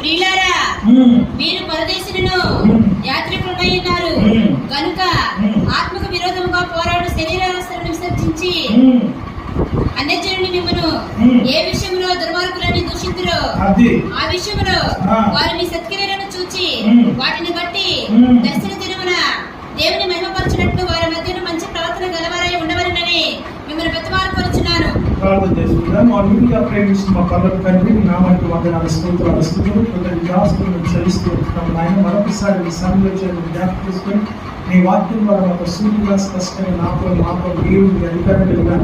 ప్రియులారా, మీరు పరదేశులను యాత్రికులై ఉన్నారు కనుక ఆత్మకు విరోధముగా పోరాడు శరీరాలను విసర్జించి అన్యజనుని మిమ్మను ఏ విషయంలో దుర్మార్గులని దూషింతురో ఆ విషయంలో వారు మీ సత్క్రియలను చూచి వాటిని బట్టి దర్శన దినమున దేవుని మహిమపరచినట్లు వారి మధ్యన మంచి ప్రవర్తన గలవారై ఉండవలెనని మిమ్మల్ని బతిమాలుకొనుచున్నాను. ప్రార్థన చేసుకుందాం. మా వీడియో ప్రేమించిన మా పర్వత తండ్రి, మీ నామానికి వందనాలు, స్తోత్రాలు, స్తుతులు, కృతజ్ఞతాస్తుతులు చెల్లిస్తున్నాం. నాయన, మరొకసారి మీ సన్నిధిలో చేరి జ్ఞాపకం చేసుకొని నీ వాక్యం ద్వారా మాకు సూటిగా స్పష్టంగా మాకు మీరు మీ అధికారులుగా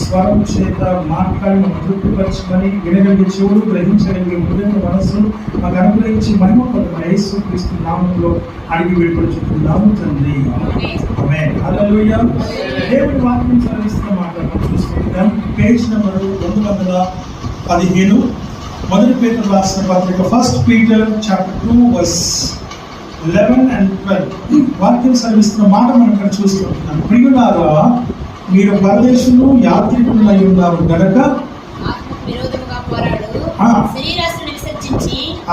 స్వరం చేత మాట్లాడి మాకు తృప్తిపరచమని వినగలిగే చెవులు, గ్రహించగలిగే హృదయ మనస్సును మాకు అనుగ్రహించి మహిమ పొందిన యేసు క్రీస్తు నామంలో అడిగి వేడుకొచ్చుకుంటున్నాము తండ్రి. ఆమేన్. హల్లెలూయా. దేవుని వాక్యం చదివిస్తున్న మాట చూసుకుంటాం. పేజ్ నెంబర్ 215, మొదటి పేతురు రాసిన పత్రిక, 1 Peter chapter 2 verse 11 and 12. వాక్యం చదివిస్తున్న మాట మనం ఇక్కడ చూసుకుంటున్నాం. ప్రియులారా, మీరు పరదేశులు యాత్రికులై ఉన్నారు గనక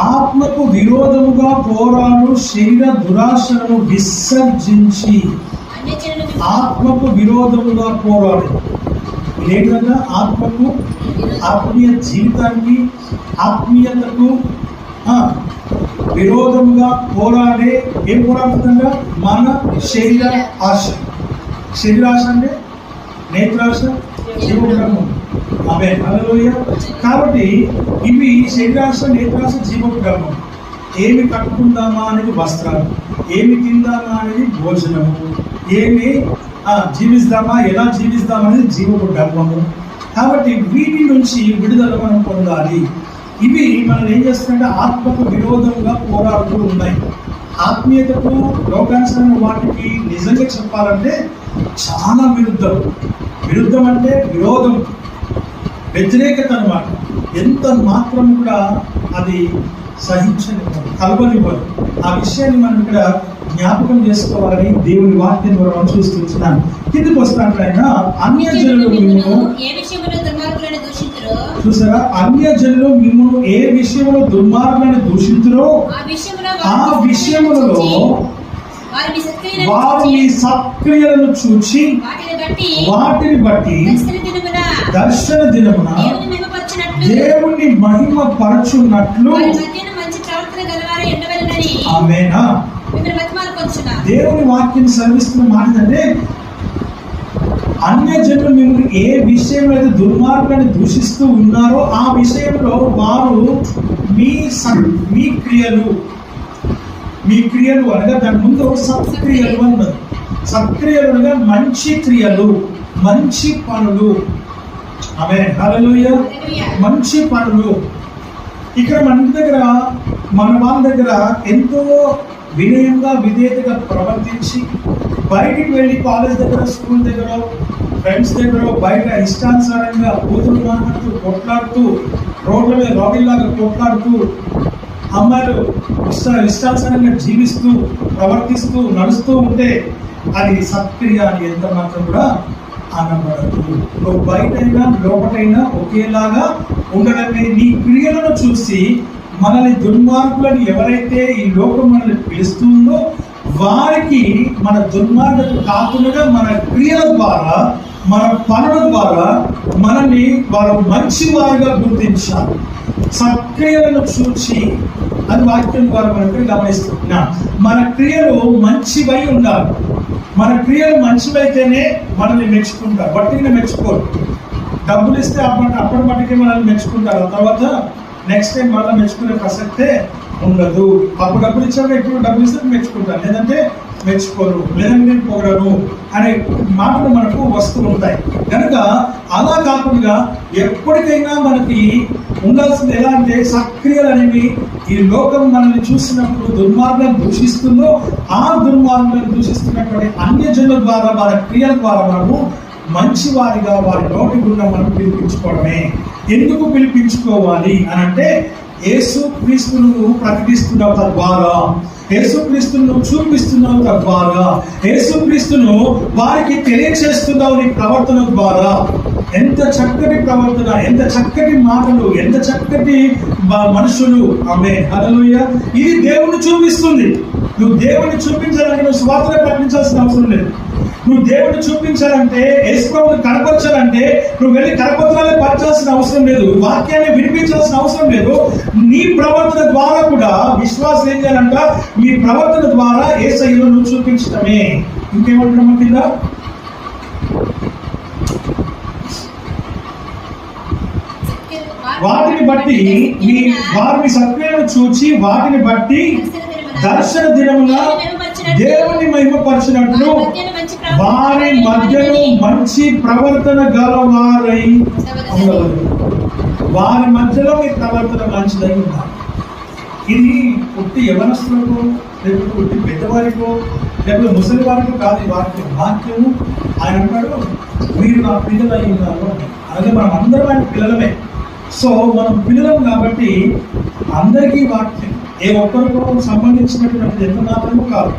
ఆత్మకు విరోధముగా పోరాడు శరీర దురాశలను విసర్జించి ఆత్మకు విరోధముగా పోరాడు. లేదంటే ఆత్మకు, ఆత్మీయ జీవితానికి, ఆత్మీయతకు విరోధముగా పోరాడే ఏం పోరాడుతుందంగా మన శరీర ఆశ. శరీరాశ అంటే నేత్రాశ, జీవోగ్రహం. ఆమేన్. హల్లెలూయా. కాబట్టి ఇవి శరీరాశ, నేత్రాశ, జీవోగ్రహం. ఏమి కట్టుకుందామా అనేది వస్త్రాలు, ఏమి తిందామా అనేది భోజనము, ఏమి జీవిస్తామా, ఎలా జీవిస్తామా అనేది జీవోగ్రహము. కాబట్టి వీటి నుంచి విడుదల మనం పొందాలి. ఇవి మనం ఏం చేస్తుంటే ఆత్మకు విరోధంగా పోరాడుతూ ఉన్నాయి. ఆత్మీయతకు, లోకానుసరణ వాటికి నిజంగా చెప్పాలంటే చాలా విరుద్ధం అంటే విరోధం, వ్యతిరేకత అన్నమాట. ఎంత మాత్రం కూడా అది సహించని, కలవనివ్వదు. ఆ విషయాన్ని మనం ఇక్కడ జ్ఞాపకం చేసుకోవాలని దేవుని వాక్యం ద్వారా మనం చూస్తున్నాం. కిందకి వస్తాను. ఆయన అన్యజనులు మిమ్మును చూసారా, అన్యజనులు మిమ్మును ఏ విషయంలో దుర్మార్గులను దూషించురో ఆ విషయములలో వారు మీ సత్క్రియలను చూచి వాటిని బట్టి దర్శన దినమున దేవుని మహిమ పరచున్నట్లు. ఆమేనా. దేవుని వాక్యం చదివిస్తున్న మాట అంటే అన్యజనులు మిమ్మల్ని ఏ విషయంలో అయితే దుర్మార్గాన్ని దూషిస్తూ ఉన్నారో ఆ విషయంలో వారు మీ క్రియలు అనగా దాని ముందు సత్క్రియలు అన్నది. సత్క్రియలు అనగా మంచి క్రియలు, మంచి పనులు. ఆమేన్. హల్లెలూయా. మంచి పనులు. ఇక్కడ మన వాళ్ళ దగ్గర ఎంతో వినయంగా, విధేయతగా ప్రవర్తించి బయటికి వెళ్ళి కాలేజ్ దగ్గర, స్కూల్ దగ్గర, ఫ్రెండ్స్ దగ్గర బయట ఇష్టానుసారంగా కూతురు మాట్లాడుతూ, కొట్లాడుతూ, రోడ్ల మీద రాగిల్లాగా కొట్లాడుతూ, అమ్మాయిలు ఇష్టానుసారంగా జీవిస్తూ, ప్రవర్తిస్తూ, నడుస్తూ ఉంటే అది సత్క్రియ అని ఎంత మాత్రం కూడా అనబడదు. నువ్వు బయటైనా లోపటైనా ఒకేలాగా ఉండడమే. నీ క్రియలను చూసి మనల్ని దుర్మార్గులను ఎవరైతే ఈ లోకం మనల్ని పిలుస్తుందో వారికి మన దుర్మార్గత కాకుండా మన క్రియల ద్వారా, మన పనుల ద్వారా మనల్ని వారు మంచి వారుగా గుర్తించాలి. సత్క్రియలను చూచి అది వాక్యం ద్వారా మనకు గమనిస్తున్నాం. మన క్రియలు మంచివై ఉండాలి. మన క్రియలు మంచివైతేనే మనల్ని మెచ్చుకుంటారు. బట్టిగా మెచ్చుకోరు. డబ్బులు ఇస్తే అప్పటి మట్టికే మనల్ని మెచ్చుకుంటారు. ఆ తర్వాత నెక్స్ట్ టైం మళ్ళీ మెచ్చుకునే ప్రసక్తే ఉండదు. అప్పుడు డబ్బులు ఇచ్చాక ఇప్పుడు డబ్బులు ఇస్తే మెచ్చుకుంటారు, లేదంటే మెచ్చుకోరు, లేదంటే నేను పొగడను అనే మాటలు మనకు వస్తూ ఉంటాయి. కనుక అలా కాకుండా ఎప్పటికైనా మనకి ఉండాల్సింది ఎలా అంటే సక్రియలు అనేవి ఈ లోకం మనల్ని చూసినప్పుడు దుర్మార్గాన్ని దూషిస్తుందో ఆ దుర్మార్గాన్ని దూషిస్తున్నటువంటి అన్యజనుల ద్వారా, వారి క్రియల ద్వారా మనము మంచివారిగా వారి నోటి గుండా మనం పిలిపించుకోవడమే. ఎందుకు పిలిపించుకోవాలి అని అంటే యేసు క్రీస్తును ప్రకటిస్తున్న తద్వారా యేసుక్రీస్తును నువ్వు చూపిస్తున్నావు తద్వారా, యేసుక్రీస్తును వారికి తెలియచేస్తున్నావు నీ ప్రవర్తన ద్వారా. ఎంత చక్కటి ప్రవర్తన, ఎంత చక్కటి మాటలు, ఎంత చక్కటి మనుషులు. ఆమేన్, హల్లెలూయా. ఇది దేవుని చూపిస్తుంది. నువ్వు దేవుని చూపించాలంటే నువ్వు స్వార్థ ప్రకటించాల్సిన అవసరం లేదు. నువ్వు దేవుడిని చూపించాలంటే, యేసుప్రభుని కనపరచాలంటే నువ్వు వెళ్ళి కరపత్రాలే పరచాల్సిన అవసరం లేదు, వాక్యాన్ని వినిపించాల్సిన అవసరం లేదు. నీ ప్రవర్తన ద్వారా కూడా విశ్వాసం ఏం చేయాలంట, మీ ప్రవర్తన ద్వారా యేసయ్యను నువ్వు చూపించడమే. ఇంకేమంటున్నాము కింద, వాటిని బట్టి వారిని సత్క్రియలను చూచి వాటిని బట్టి దర్శన దినమున దేవుని మహిమపరచినట్లు వారి మధ్యలో మంచి ప్రవర్తన గలవారై ఉండవలెను. వారి మధ్యలో మీ ప్రవర్తన మంచిదై ఉండాలి. ఇది పుట్టి యవనస్తులకు, లేకపోతే పుట్టి పెద్దవారికో, లేకపోతే ముసలి వారికో కాదు. వాక్యము ఆయన అంటాడు, మీరు నా పిల్లలై ఉన్నారు. అలాగే మనం అందరం ఆయన పిల్లలమే. సో మనం పిల్లలం కాబట్టి అందరికీ వాక్యం ఏ ఒక్కరికో సంబంధించినటువంటి ఎంత మాత్రము కాదు.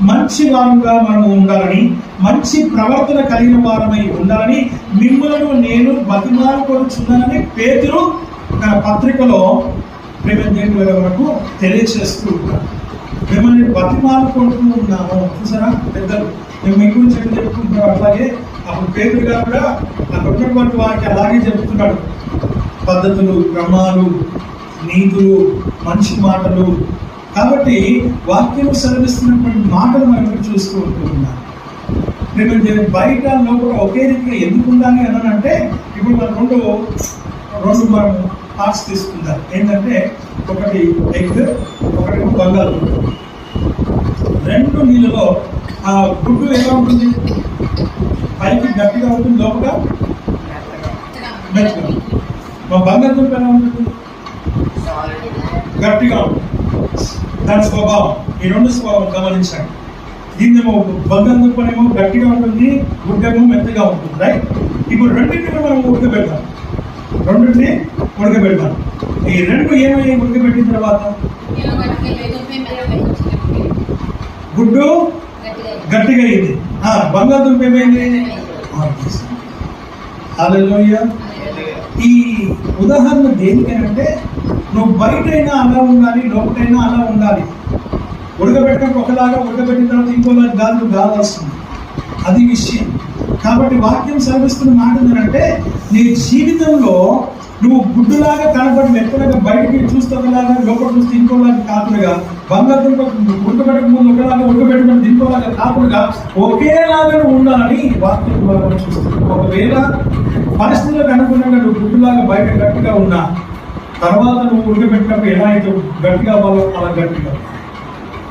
మంచి వారంగా మనము ఉండాలని, మంచి ప్రవర్తన కలిగిన వారమై ఉండాలని మిమ్మలను నేను బతిమాలుకొనుచున్నానని పేతురు తన పత్రికలో మనకు తెలియచేస్తూ ఉంటారు. మిమ్మల్ని బతిమాలుకుంటూ ఉన్నాము. చూసారా పెద్దలు, మేము మీ గురించి ఎట్లా చెప్పుకుంటున్నాం, అట్లాగే అప్పుడు పేతురు గారు కూడా అక్కడ ఉన్నటువంటి వారికి అలాగే చెప్తున్నాడు. పద్ధతులు, క్రమాలు, నీతులు, మంచి మాటలు. కాబట్టి వాక్యం సెలవిస్తున్నటువంటి మాటలు మనం చూస్తూ ఉంటున్నాం. మేము బయట లోపల ఒకే రీతిగా ఎందుకు ఉండాలి అని అంటే, ఇప్పుడు మనం రెండు మనం పార్ట్స్ తీసుకుందాం. ఏంటంటే ఒకటి ఎగ్, ఒకటి బంగాళదుంప. రెండు నీళ్ళలో ఆ గుడ్డు ఎలా ఉంటుంది, పైకి గట్టిగా ఉంటుంది, లోపల మెత్తగా. మా బంగాళదుంప ఎలా ఉంటుంది, గట్టిగా ఉంటుంది. దాని స్వభావం, ఈ రెండు స్వభావం గమనించండి. దీన్నేమో బంగాళదుంపనేమో గట్టిగా ఉంటుంది, గుడ్డేమో మెత్తగా ఉంటుంది, రైట్? ఇప్పుడు రెండింటిని మనం ఉడకబెడతాం. ఈ రెండు ఏమయ్యాయి ఉడకబెట్టిన తర్వాత? గుడ్డు గట్టిగా అయింది, బంగాళదుంప ఏమైంది? హల్లెలూయా. ఈ ఉదాహరణ దేనికంటే, నువ్వు బయటైనా అలా ఉండాలి, లోపలైనా అలా ఉండాలి. ఉడకబెట్టినప్పుడు ఒకలాగా, ఉడకబెట్టిన తర్వాత ఇంకోలాగా గాలి వస్తుంది. అది విషయం. కాబట్టి వాక్యం సెలవిస్తున్న మాట ఏంటంటే, నీ జీవితంలో నువ్వు గుడ్డులాగా కనబడి మెత్తలాగా బయటికి చూస్తే ఒకలాగా, లోపల చూస్తే ఇంకోలాగా కాకుండా, బంగాళదుంప ఉడకబెట్టక ముందు ఒకలాగా, ఉడకబెట్టడం ఇంకోలాగా కాకుండా ఒకేలాగా ఉండాలని వాక్యం ద్వారా చూస్తుంది. ఒకవేళ పరిస్థితులకు అనుగుణంగా నువ్వు గుడ్డులాగా బయట గట్టిగా ఉన్నా, తర్వాత నువ్వు ఉడకబెట్టినప్పుడు ఎలా అయితే గట్టిగా అవ్వాలో అలా గట్టిగా.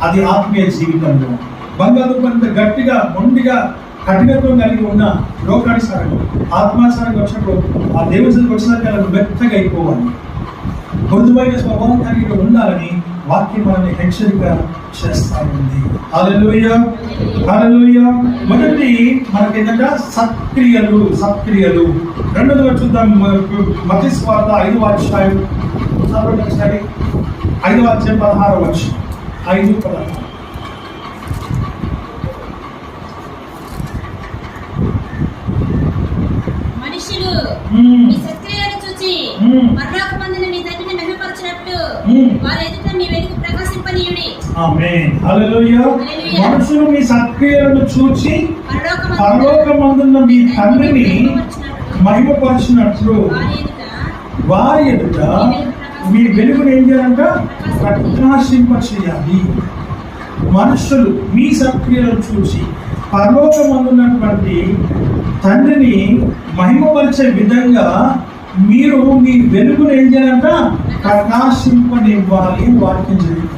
అది ఆత్మీయ జీవితంలో. బంగాళదుంప గట్టిగా, మొండిగా, కఠినత్వం కలిగి ఉన్న లోకానుసారంగా, ఆత్మానుసారంగా వచ్చినప్పుడు ఆ దేవుడికి వచ్చినాక అలా మెత్తగా అయిపోవాలి. మృదువైన స్వభావం కలిగి ఉండాలని వాక్యం మనల్ని హెచ్చరిక చేస్తా ఉంది. హల్లెలూయా, హల్లెలూయా. మొదటి మనకి ఏంటంటే సత్క్రియలు. రెండోది చూద్దాం, మత్తయి సువార్త 5వ అధ్యాయం 5వ అధ్యాయం 16వ వచనం. 5:16. మనుషులు మీ సత్క్రియలను చూచి పరలోకమందున మీ తండ్రిని మహిమపరచునట్లు వారి ఎదుట మీ వెలుగు ప్రకాశింపనీయుడి. ఆమేన్, హల్లెలూయా. మనుషులు మీ సత్క్రియలను చూచి పరలోకమందున మీ తండ్రిని మహిమపరచునట్లు వారి ఎదుట మీ వెలుగును ఏం చేయాలంట? ప్రకాశింపచేయాలి. మనుషులు మీ సత్క్రియలను చూసి పరలోకమందున్నటువంటి తండ్రిని మహిమపరిచే విధంగా మీరు మీ వెలుగును ఏం చేయాలంట? ప్రకాశింపనివ్వాలి. వాక్యం జరుగుతుంది.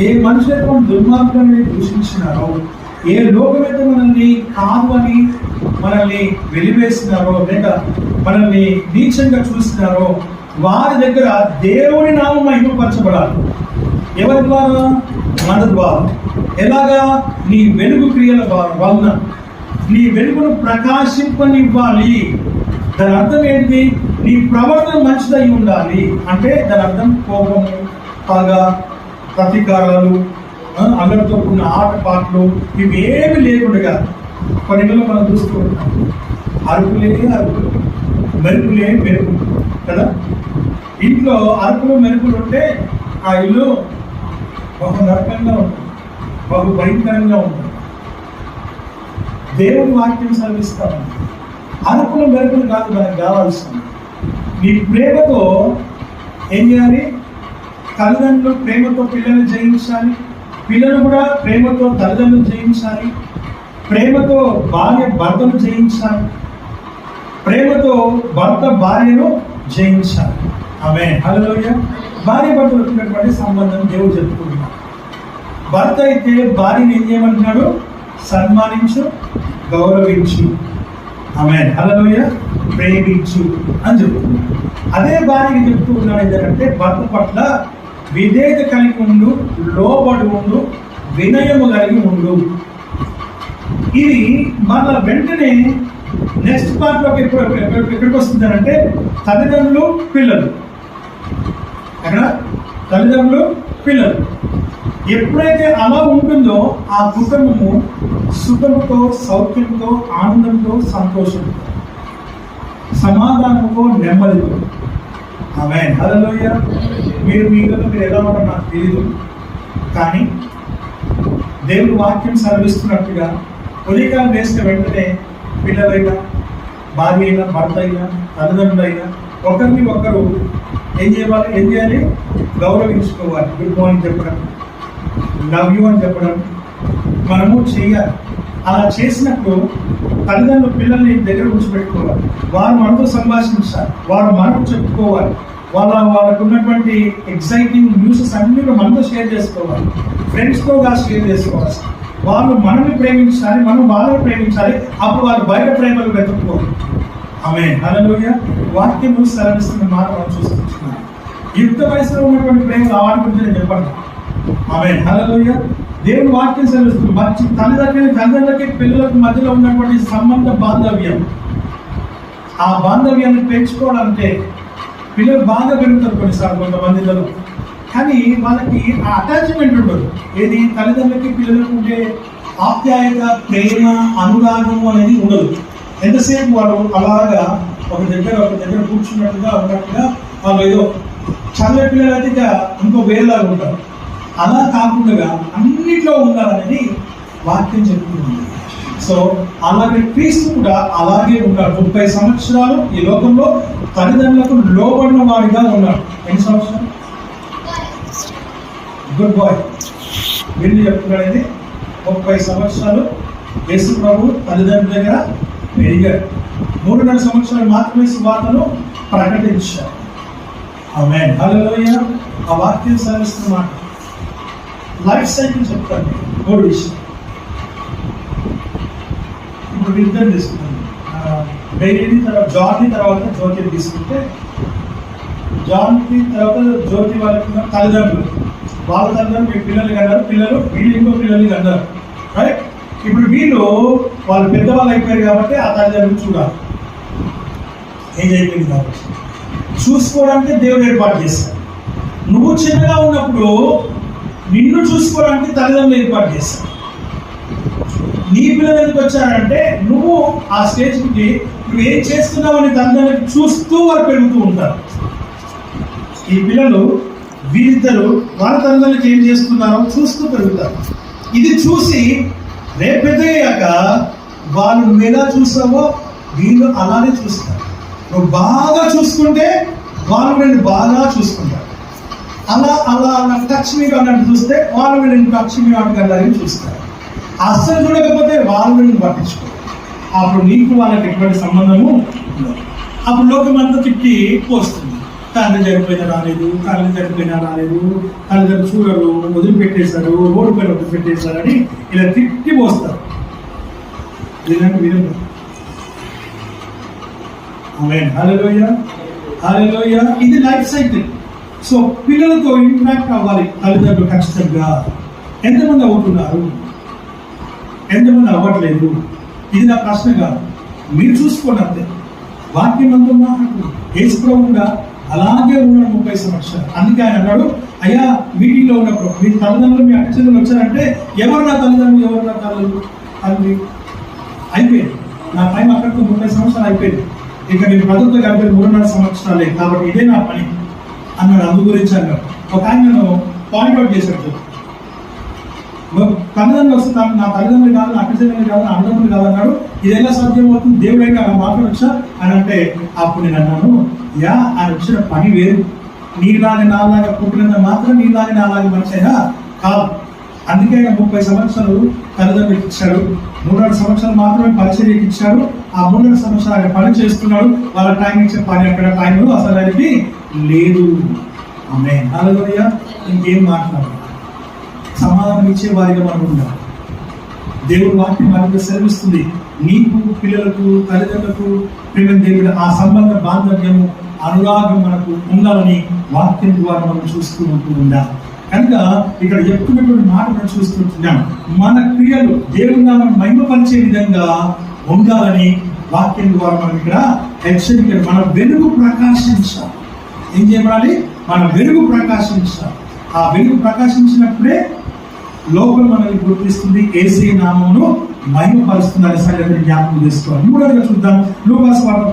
ఏ మనుషులైతే మనం దుర్మార్గాన్ని దూషించినారో, ఏ లోకమైతే మనల్ని కాదు అని మనల్ని వెలివేసినారో, లేక మనల్ని నీచంగా చూసినారో, వారి దగ్గర దేవుని నామం మహిమపరచబడాలి. ఎవరి ద్వారా? మన ద్వారా. ఎలాగా? నీ వెలుగు క్రియల వలన నీ వెలుగును ప్రకాశింపనివ్వాలి. దాని అర్థం ఏంటి? నీ ప్రవర్తన మంచిదై ఉండాలి. అంటే దాని అర్థం కోపము, పగ, ప్రతీకారాలు, అందరితో ఉన్న ఆట పాటలు ఇవేమి లేకుండా కొన్ని ఇళ్ళలో మనం చూస్తూ ఉంటాం. అరుపులే అరుపులు, మెరుపులే మెరుపులు కదా. ఇంట్లో అరుపులు మెరుపులు ఉంటే ఆ ఇల్లు బహు నరకంగా ఉంటుంది, బహు భయంకరంగా ఉంటుంది. దేవుని వాక్యం సెలవిస్తామని అరుపులు మెరుపులు కాదు మనకు కావాల్సింది. నీ ప్రేమతో ఏం చేయాలి? తల్లిదండ్రులు ప్రేమతో పిల్లల్ని జయించాలి, పిల్లలు కూడా ప్రేమతో తల్లిదండ్రులు జయించాలి, ప్రేమతో భార్య భర్తను జయించాలి, ప్రేమతో భర్త భార్యను జయించాలి. ఆమేన్, హల్లెలూయా. భార్య భర్తలు ఉన్నటువంటి సంబంధం దేవుడు చెప్పుకుంటున్నాడు. భర్త అయితే భార్యని ఏం చేయమంటున్నాడు? సన్మానించు, గౌరవించు. ఆమేన్, హల్లెలూయా. ప్రేమించు అని చెప్తున్నాడు. అదే భార్యకి చెప్తూ ఉన్నాడు ఏంటంటే భర్త పట్ల విధేయత కలిగి ఉండు, లోబడి ఉండు, వినయము కలిగి ఉండు. ఇది మన వెంటనే నెక్స్ట్ పార్ట్లోకి ఎక్కడికి వస్తుందంటే తల్లిదండ్రులు పిల్లలు. అక్కడ తల్లిదండ్రులు పిల్లలు ఎప్పుడైతే అలా ఉంటుందో ఆ కుటుంబము సుఖంతో, సౌఖ్యంతో, ఆనందంతో, సంతోషంతో, సమాధానంతో, నెమ్మదితో. ఆమేన్, హల్లెలూయా. మీరు ఎలా ఉంటారో నాకు తెలియదు, కానీ దేవుడు వాక్యం సెలవిస్తున్నట్టుగా ఉదయకాలం వేసిన వెంటనే పిల్లలైనా, భార్య అయినా, భర్త అయినా, తల్లిదండ్రులైనా ఒకరిని ఒకరు ఏం చేయాలి? గౌరవించుకోవాలి. గుడ్ మార్నింగ్ చెప్పడం, లవ్ యూ అని చెప్పడం మనము చేయాలి. అలా చేసినప్పుడు తల్లిదండ్రులు పిల్లల్ని దగ్గర కూర్చోబెట్టుకోవాలి. వారు మనతో సంభాషించాలి, వారు మనకు చెప్పుకోవాలి, వాళ్ళకు ఉన్నటువంటి ఎగ్జైటింగ్ న్యూసెస్ అన్ని మనతో షేర్ చేసుకోవాలి, ఫ్రెండ్స్తో షేర్ చేసుకోవాలి. వాళ్ళు మనల్ని ప్రేమించాలి, మనం వాళ్ళని ప్రేమించాలి. అప్పుడు వాళ్ళు బయట ప్రేమలు వెతుక్కోవాలి. ఆమేన్, హల్లెలూయా. వాక్యము సెలవిస్తున్న మాట మనం చూస్తున్నాం. యుక్త వయసులో ఉన్నటువంటి ప్రేమలు ఆ వాటి గురించి నేను చెప్పండి. ఆమేన్, హల్లెలూయా. దేవుని వాక్యం సెలవిస్తుంది మంచి తల్లిదండ్రులకి పిల్లలకు మధ్యలో ఉన్నటువంటి సంబంధ బాంధవ్యం, ఆ బాంధవ్యాన్ని పెంచుకోవాలంటే పిల్లలు బాగా పెరుగుతారు కొన్నిసార్లు కొంతమందిలో, కానీ వాళ్ళకి ఆ అటాచ్మెంట్ ఉండదు. ఏది తల్లిదండ్రులకి పిల్లలకు ఉండే ఆప్యాయత, ప్రేమ, అనురాగం అనేది ఉండదు. ఎంతసేపు వాళ్ళు అలాగా ఒక దగ్గర కూర్చున్నట్టుగా ఉన్నట్టుగా వాళ్ళు ఏదో చదివే పిల్లలు అయితే ఇంకో వేరేలాగా ఉంటారు. అలా కాకుండా అన్నిట్లో ఉండాలనేది వాక్యం చెప్తుంది. సో అలాగే క్రీస్తు కూడా అలాగే ఉన్నాడు. 30 సంవత్సరాలు ఈ లోకంలో తల్లిదండ్రులకు లోబడిన వాడిగా ఉన్నాడు. ఎన్ని సంవత్సరాలు? గుడ్ బాయ్ వీళ్ళు చెప్తున్నాడు. 30 సంవత్సరాలు యేసు ప్రభు తల్లిదండ్రుల దగ్గర పెరిగాడు. 3.5 సంవత్సరాలు మాత్రమే సువార్తను ప్రకటించారు. ఆమేన్, హల్లెలూయా. ఆ వాక్యం సెలవిస్తున్నమాట. లైఫ్ సైకిల్ చెప్తాను. 3 విషయం. ఇప్పుడు ఇద్దరు తీసుకుంటాను. బెయిలీని తర్వాత జాన్ని తర్వాత జ్యోతిని తీసుకుంటే, జాన్కి తర్వాత జ్యోతి వాళ్ళకి తల్లిదండ్రులు, వాళ్ళ తల్లిదండ్రులు మీ పిల్లలకి అన్నారు, పిల్లలు వీళ్ళు ఇంకో పిల్లలకి అన్నారు. రైట్. ఇప్పుడు వీళ్ళు వాళ్ళు పెద్దవాళ్ళు అయిపోయారు కాబట్టి ఆ తల్లిదండ్రులు చూడాలి, ఏం అయిపోయింది కాబట్టి చూసుకోవడానికి దేవుడు ఏర్పాటు చేస్తాడు. నువ్వు చిన్నగా ఉన్నప్పుడు నిన్ను చూసుకోవడానికి తల్లిదండ్రులు ఏర్పాటు చేస్తాడు. నీ పిల్లలు ఎందుకు వచ్చారంటే నువ్వు ఆ స్టేజ్కి నువ్వు ఏం చేస్తున్నావు అని తల్లిదండ్రులకు చూస్తూ వాళ్ళు పెరుగుతూ ఉంటారు. ఈ పిల్లలు వీరిద్దరు వాళ్ళ తల్లిదండ్రులకు ఏం చేస్తున్నారో చూస్తూ పెరుగుతారు. ఇది చూసి రేపు పెద్దయ్యాక వాళ్ళు నువ్వు ఎలా చూస్తావో వీళ్ళు అలానే చూస్తారు. నువ్వు బాగా చూసుకుంటే వాళ్ళు వీళ్ళు బాగా చూసుకుంటారు. అలా అలా అలా టచ్ మీరు అన్నట్టు చూస్తే వాళ్ళు వీళ్ళని టచ్ మీరు అన్నట్టు చూస్తారు. అస్సలు చూడకపోతే వాళ్ళు వీళ్ళని పట్టించుకోరు. అప్పుడు నీకు వాళ్ళకి ఎటువంటి సంబంధము ఉండదు. అప్పుడు లోకం అంతా తిప్పి పోస్తుంది. తండ్రి చనిపోయినా రాలేదు, తల్లి చనిపోయినా రాలేదు, తల్లిదండ్రులు చూడరు, వదిలిపెట్టేశారు, రోడ్డు పైన వదిలిపెట్టేశారని ఇలా తిట్టి పోస్తారు. వినండి. ఆమేన్, హల్లెలూయా, హల్లెలూయా. ఇది లైఫ్ సైకిల్. సో పిల్లలతో ఇంటరాక్ట్ అవ్వాలి తల్లిదండ్రులు ఖచ్చితంగా. ఎంతమంది అవుతున్నారు, ఎంతమంది అవ్వట్లేదు? ఇది నా ప్రశ్న కాదు, మీరు చూసుకోండి అంతే. వాక్యం అంతా యేసు ప్రభు కూడా అలాగే ఉన్నాడు 30 సంవత్సరాలు. అందుకే ఆయన అన్నాడు, అయ్యా మీటింగ్లో ఉన్నప్పుడు మీ తల్లిదండ్రులు మీ అక్కచెల్లెలు వచ్చారంటే ఎవరు నా తల్లిదండ్రులు, ఎవరు నా తల్లి అయిపోయింది. నా టైం అక్కడితో 30 సంవత్సరాలు అయిపోయింది. ఇక నేను ప్రభుత్వ గడిపే 3.5 సంవత్సరాలే, కాబట్టి ఇదే నా పని అన్నాడు. అందు గురించి అన్నాడు. ఒక ఆయనను పాయింట్అవుట్ చేశాడు, తల్లిదండ్రులు వస్తే నా తల్లిదండ్రులు కాదు, నా అక్కచెల్లెలు కాదు, నా అన్నదమ్ములు కాదు అన్నాడు. ఇది ఎలా సాధ్యం అవుతుంది, దేవుడైనా అలా మాట్లాడొచ్చా అని అంటే అప్పుడు నేను అన్నాను, ఆయన వచ్చిన పని వేరు. నీలాగా నాలాగా పుట్టినంత మాత్రం నీలాగా నాలాగా మనిషి అయినా కాదు. అందుకే ఆయన 30 సంవత్సరాలు తల్లిదండ్రులకు ఇచ్చాడు, 3.5 సంవత్సరాలు మాత్రమే పరిచర్యకి ఇచ్చాడు. ఆ 3.5 సంవత్సరాలు ఆయన పని చేస్తున్నాడు. వాళ్ళ టైం ఇచ్చే పని అక్కడ టైంలో అసలు ఆయనకి లేదు. ఆమేన్, హల్లెలూయా. ఇంకేం మాట్లాడాలి, సమాధానం ఇచ్చే వారిగా మనం ఉండాలి. దేవుడు వాక్యం మనకు సెలవిస్తుంది, నీకు పిల్లలకు తల్లిదండ్రులకు ప్రేమ దేవుడు ఆ సంబంధ బాంధవ్యము అనురాగం మనకు ఉండాలని వాక్యం ద్వారా మనం చూస్తూ ఉండాలి. కనుక ఇక్కడ చెప్తున్నటువంటి మాట మనం చూస్తుంటున్నాం, మన క్రియలు దేవుని నామమును మహిమపరిచే విధంగా ఉండాలని వాక్యం ద్వారా మనం ఇక్కడ హెచ్చరిక. మన వెలుగు ప్రకాశించాలి. ఏం చేయబడాలి? మన వెలుగు ప్రకాశించాలి. ఆ వెలుగు ప్రకాశించినప్పుడే లోకం మనల్ని గుర్తిస్తుంది, యేసయ్య నామమును మహిమపరుస్తుంది అనే సంగతిని జ్ఞాపకం చేసుకోవాలి. మూడవదిగా చూద్దాం, లూకాసు వార్త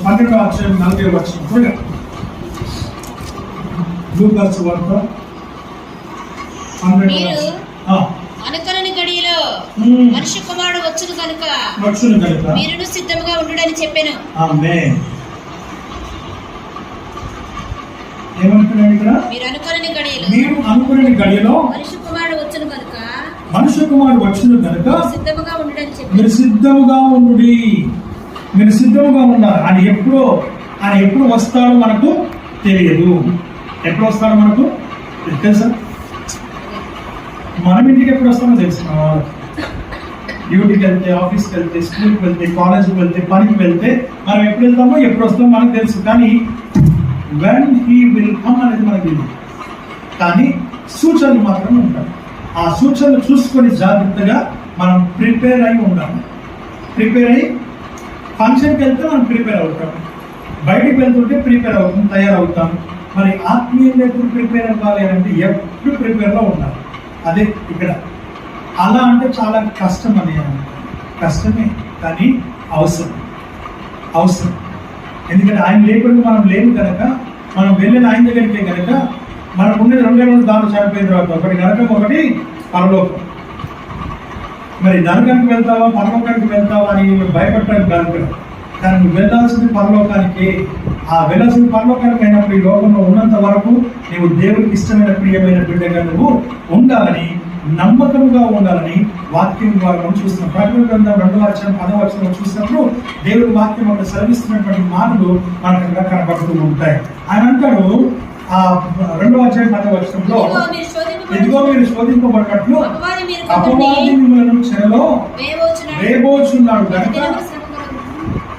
12వ అధ్యాయం 40వ వచనం. లూకాసు వార్త 12వ అనుకరణ గడియలో మనిషి కుమారుడు వచ్చును కనుక మీరును సిద్ధముగా ఉండుడని చెప్పాను. ఆమేన్. ఏమంటున్నాడు ఇక్కడ? మీరు అనుకరణ గడియలో మనిషి కుమారుడు వచ్చును కనుక సిద్ధముగా ఉండుడని చెప్పాను. మీరు సిద్ధముగా ఉండుడి. మీరు సిద్ధముగా ఉండాలి. ఆయన ఎప్పుడు వస్తాడో మనకు తెలియదు. ఎప్పుడు వస్తాడో మనకు తెలుసా? మనం ఇంటికి ఎప్పుడు వస్తామో తెలుసుకున్నాం. డ్యూటీకి వెళ్తే, ఆఫీస్కి వెళ్తే, స్కూల్కి వెళ్తే, కాలేజ్కి వెళ్తే, పనికి వెళ్తే మనం ఎప్పుడు వెళ్తామో ఎప్పుడు వస్తామో మనకు తెలుసు. కానీ when he will come అనేది మనకు తెలియదు. కానీ సూచనలు మాత్రం ఉంటాయి. ఆ సూచనలు చూసుకొని జాగ్రత్తగా మనం ప్రిపేర్ అయి ఉండాలి. ప్రిపేర్ అయ్యి ఫంక్షన్కి వెళ్తే మనం ప్రిపేర్ అవుతాం, బయటికి వెళ్తుంటే ప్రిపేర్ అవుతాం, తయారవుతాం. మరి ఆత్మీయంగా ఎప్పుడు ప్రిపేర్ అవ్వాలి అంటే ఎప్పుడు ప్రిపేర్లో ఉండాలి. అదే ఇక్కడ అలా అంటే చాలా కష్టం అని, కష్టమే కానీ అవసరం. ఎందుకంటే ఆయన లేకుండా మనం లేము కనుక, మనం వెళ్ళిన ఆయన దగ్గరికే కనుక మనం ఉండేది 2 రోజులు దాంట్లో చనిపోయిన తర్వాత, ఒకటి నరకం, ఒకటి పరలోకం. మరి నరకానికి వెళ్తావా పరలోకానికి వెళ్తావా అని భయపడటానికి కాదు కదా, కానీ నువ్వు వెళ్ళాల్సింది పరలోకానికి. ఆ వెళ్ళాల్సిన పరలోకానికి అయినప్పుడు ఈ లోకంలో ఉన్నంత వరకు నువ్వు దేవుడికి ఇష్టమైన ప్రియమైన బిడ్డగా నువ్వు ఉండాలని, నమ్మకంగా ఉండాలని వాక్యం ద్వారా మనం చూస్తున్నాం. ప్రకటన గ్రంథం 2వ అధ్యాయం 10వ వచనంలో చూసినప్పుడు దేవుడి వాక్యం అక్కడ సెలవిస్తున్నటువంటి మాటలు మనకు కనబడుతూ ఉంటాయి. ఆయన అంటాడు ఆ 2వ అధ్యాయం 10వ వచనంలో, ఇదిగో మీరు శోధింపబడినట్లు అపవాది మిమ్మల్ని చెరలో వేయబోచున్నాడు కనుక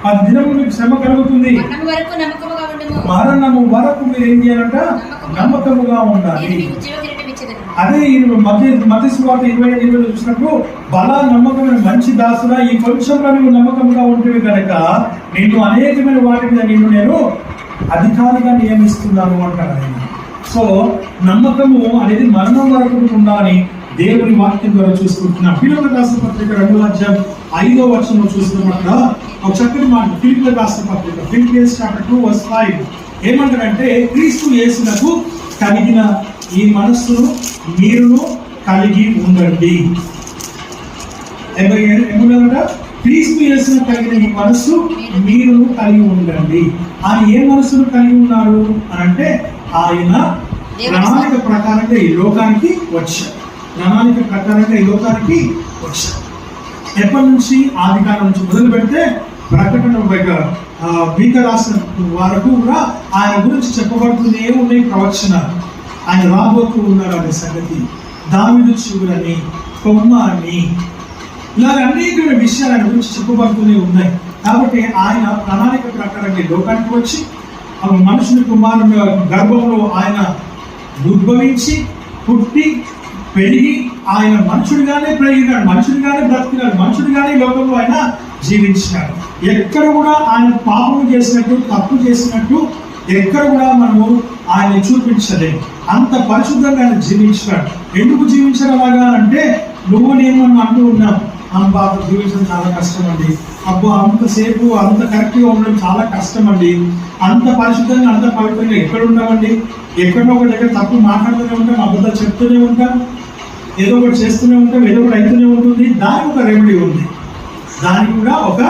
10 దినములు మీకు శ్రమ కలుగుతుంది, మరణము వరకు మీరు ఏం చేయాలంట? నమ్మకముగా ఉండాలి. అదే మత్తయి సువార్త 20:20 చూసినప్పుడు, బల నమ్మకమైన మంచి దాసుడా, ఈ కొంచెంలో నువ్వు నమ్మకంగా ఉంటేవి కనుక నిన్ను అనేకమైన వాటి మీద నేను అధికారిగా నియమిస్తున్నాను అంటారు ఆయన. సో నమ్మకము అనేది మరణం వరకు ఉండాలని దేవుని వాక్యం ద్వారా చూసుకుంటున్నాం. ఫిలిప్పీయులకు రాసిన పత్రిక 2వ అధ్యాయం 5వ వచనంలో చూస్తున్నట్టు ఒక చక్కటి మాట. ఫిలిప్పీయులకు రాసిన పత్రిక ఫిలిప్పియన్స్ చాప్టర్ 2:5 ఏమంటారంటే, క్రీస్తు యేసునకు కలిగిన ఈ మనస్సును మీరును కలిగి ఉండండి. ఏమన్నారట? క్రీస్తు యేసును కలిగిన ఈ మనస్సు మీరును కలిగి ఉండండి. ఆయన ఏ మనస్సును కలిగి ఉన్నాడు అని అంటే, ఆయన ప్రణాళిక ప్రకారంగా ఈ లోకానికి వచ్చాడు. ఎప్పటి నుంచి? ఆదికాండం నుంచి మొదలు పెడితే ప్రకటన గీత రాసిన వరకు కూడా ఆయన గురించి చెప్పబడుతూనే ఉన్నాయి ప్రవచనాలు. ఆయన రాబోతూ ఉన్నాడు అనే సంగతి, దావీదు చిగురని, కొమ్మ అని, ఇలాగ అనేకమైన విషయాలు ఆయన గురించి చెప్పబడుతూనే ఉన్నాయి. కాబట్టి ఆయన ప్రణాళిక ప్రకారంగా లోకానికి వచ్చి మనుషుని కుమారుని గర్భంలో ఆయన ఉద్భవించి పుట్టి పెరిగి ఆయన మనుషుడిగానే పెరిగినాడు, మనుషుడిగానే బ్రతికినాడు, మనుషుడిగానే లోకంలో ఆయన జీవించినాడు. ఎక్కడ కూడా ఆయన పాపం చేసినట్టు, తప్పు చేసినట్టు ఎక్కడ కూడా మనము ఆయన చూపించలేము. అంత పరిశుద్ధంగా ఆయన జీవించినాడు. ఎందుకు జీవించడం అలాగా అంటే నువ్వు నేను మనం అంటూ ఉన్నాం, బాబు జీవించడం చాలా కష్టం అండి, అబ్బో అంతసేపు అంత కరెక్ట్గా ఉండడం చాలా కష్టం అండి, అంత పరిశుద్ధంగా అంత పవిత్రంగా ఎక్కడ ఉంటామండి? ఎక్కడో ఒక దగ్గర తప్పు మాట్లాడుతూనే ఉంటాం, అబద్ధాలు చెప్తూనే ఉంటాం, ఏదో ఒకటి చేస్తూనే ఉంటాం, ఏదో ఒకటి అవుతూనే ఉంటుంది. దానికి ఒక రెమెడీ ఉంది, దానికి కూడా ఒక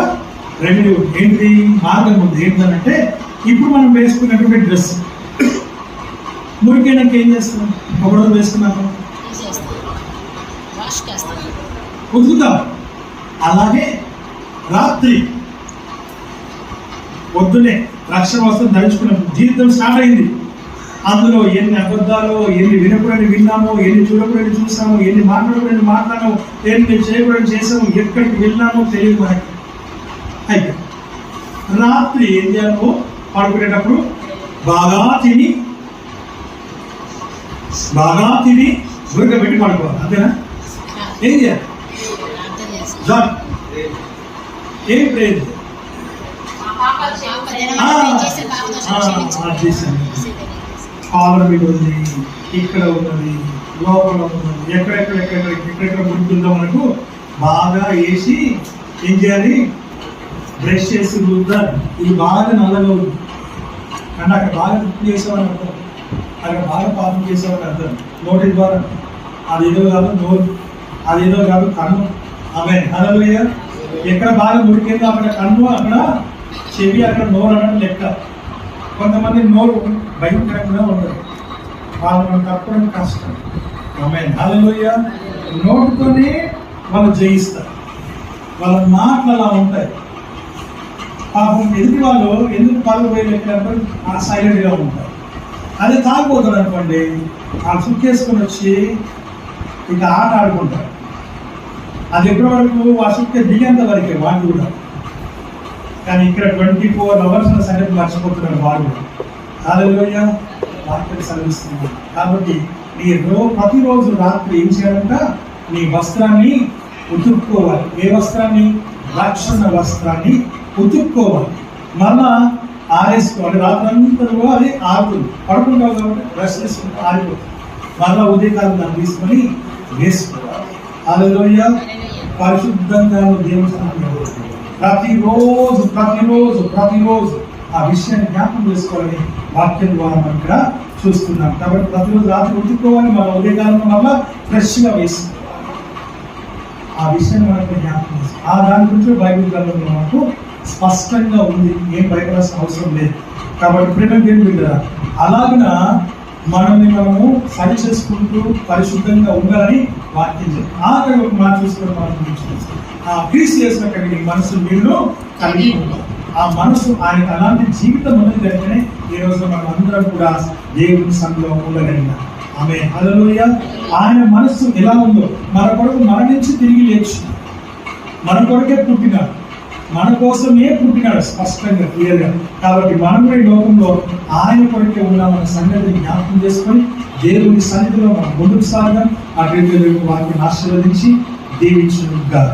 రెమెడీ ఉంది. ఏంటి మార్గం ఉంది? ఏంటంటే ఇప్పుడు మనం వేసుకున్నటువంటి డ్రెస్ మురికైనాక ఏం చేస్తాం? ఒకరోజు వేసుకున్నాక ఉతుకుతాం. అలాగే రాత్రి పొద్దునే రక్షణ వస్త్రం ధరించుకున్నాం, జీవితం స్టార్ట్ అయింది. అందులో ఎన్ని అబద్ధాలు, ఎన్ని వినకూడని విన్నాము, ఎన్ని చూడకూడని చూసాము, ఎన్ని మాట్లాడకూడని మాట్లాడాము, ఎన్ని చేయకూడని చేసాము, ఎక్కడికి వెళ్ళామో తెలియదు మనకి. అయితే రాత్రి ఏం చేయాలో పడుకునేటప్పుడు బాగా తిని ఉడకబెట్టి పడుకోవాలి. అంతేనా? ఏం చేయాలి? ఏం ప్రేర్ కాలర్ మీద ఉంది, ఇక్కడ ఉన్నది, లోపల ఉన్నది, ఎక్కడెక్కడ ముడుతుందో మనకు బాగా వేసి ఏం చేయాలి? బ్రష్ చేసి రుద్దాలి. ఇది బాగా నల్లగా ఉంది అంటే అక్కడ బాగా తప్పు చేసామని అర్థం, అక్కడ బాగా పాపం చేసామని అర్థం. నోటి ద్వారా అదేదో కాదు నోరు, అదేదో కాదు కన్ను. ఆమె హల్లెలూయ. ఎక్కడ బాగా ముడికిందో అక్కడ కన్ను, అక్కడ చెవి, అక్కడ నోరు అనడం లెక్క. కొంతమంది నోరు భయంకరంగా ఉండదు, వాళ్ళు మనం తప్పడం కష్టం. ఆమె హల్లెలూయ. నోటితోనే వాళ్ళు జయిస్తారు, వాళ్ళ మాటలు అలా ఉంటాయి. పాపం ఎదుటి వాళ్ళు ఎందుకు పరుగు వేయలేకపోతే ఆ సైలెంట్గా ఉంటారు. అదే తాగిపోతాడు అనుకోండి, ఆ సుక్కేసుకొని వచ్చి ఇక ఆట ఆడుకుంటారు. అది ఎప్పటి వరకు ఆ సుక్కే దిగేంత వరకే వాళ్ళు కూడా. కానీ ఇక్కడ 24 hours సంగతి మర్చిపోతున్నారు వాళ్ళు. హల్లెలూయ. వాక్యం సెలవిస్తున్నారు. కాబట్టి ప్రతిరోజు రాత్రి ఏం చేయాలంట? నీ వస్త్రాన్ని ఉతుక్కోవాలి. ఏ వస్త్రాన్ని? రక్షణ వస్త్రాన్ని ఉతుక్కోవాలి. మళ్ళా ఆరేసుకోవాలి. రాత్రంతా అది ఆరుతుంది, పడుకుంటావు కాబట్టి బ్రష్ చేసుకుంటే ఆరిపోతుంది. మళ్ళా ఉదయకాలం దాన్ని తీసుకొని వేసుకోవాలి. హల్లెలూయ. పరిశుద్ధంగా దేవుడు ప్రతిరోజు ఆ విషయాన్ని జ్ఞాపకం చేసుకోవాలని వాక్యం ద్వారా మనం ఇక్కడ చూస్తున్నాం. కాబట్టి ప్రతిరోజు రాత్రి ఉతుక్కోవాలి, మళ్ళీ ఉదయకాలంలో మళ్ళా ఫ్రెష్గా వేసుకోవాలి. ఆ విషయాన్ని మనకు జ్ఞాపకం చేసుకోవాలి. ఆ దాని గురించి బైబిల్ గ్రంథంలో మనకు స్పష్టంగా ఉంది, ఏం భయపడాల్సిన అవసరం లేదు. కాబట్టి ప్రేమ దేవుని బిడ్డలారా, అలాగిన మనము సరి చేసుకుంటూ పరిశుద్ధంగా ఉండాలని వాక్యం చెప్పి ఆఖరి ఒక మాట చూసుకొని మనం ఆ క్రీస్తు చేసినటువంటి మనసు మీరు కలిగి ఉంటాం. ఆ మనసు ఆయన అలాంటి జీవితం ఉన్నది కనుకనే ఈ రోజు మనం అందరం కూడా దేవుని సంఘంలో ఉండగలిగినాం. ఆమె హల్లెలూయా. ఆయన మనస్సు ఎలా ఉందో, మన కొరకు మరణించి తిరిగి లేచి మన కొరకే పుట్టినాడు, మన కోసమే పుట్టినాడు స్పష్టంగా క్లియర్గా. కాబట్టి మనం ఈ లోకంలో ఆయన కొరకే ఉన్నామన్న సంగతిని జ్ఞాపకం చేసుకొని దేవుని సన్నిధిలో మనం ముందుకు సాగడం. ఆ వారిని ఆశీర్వదించి దీవించుగాక.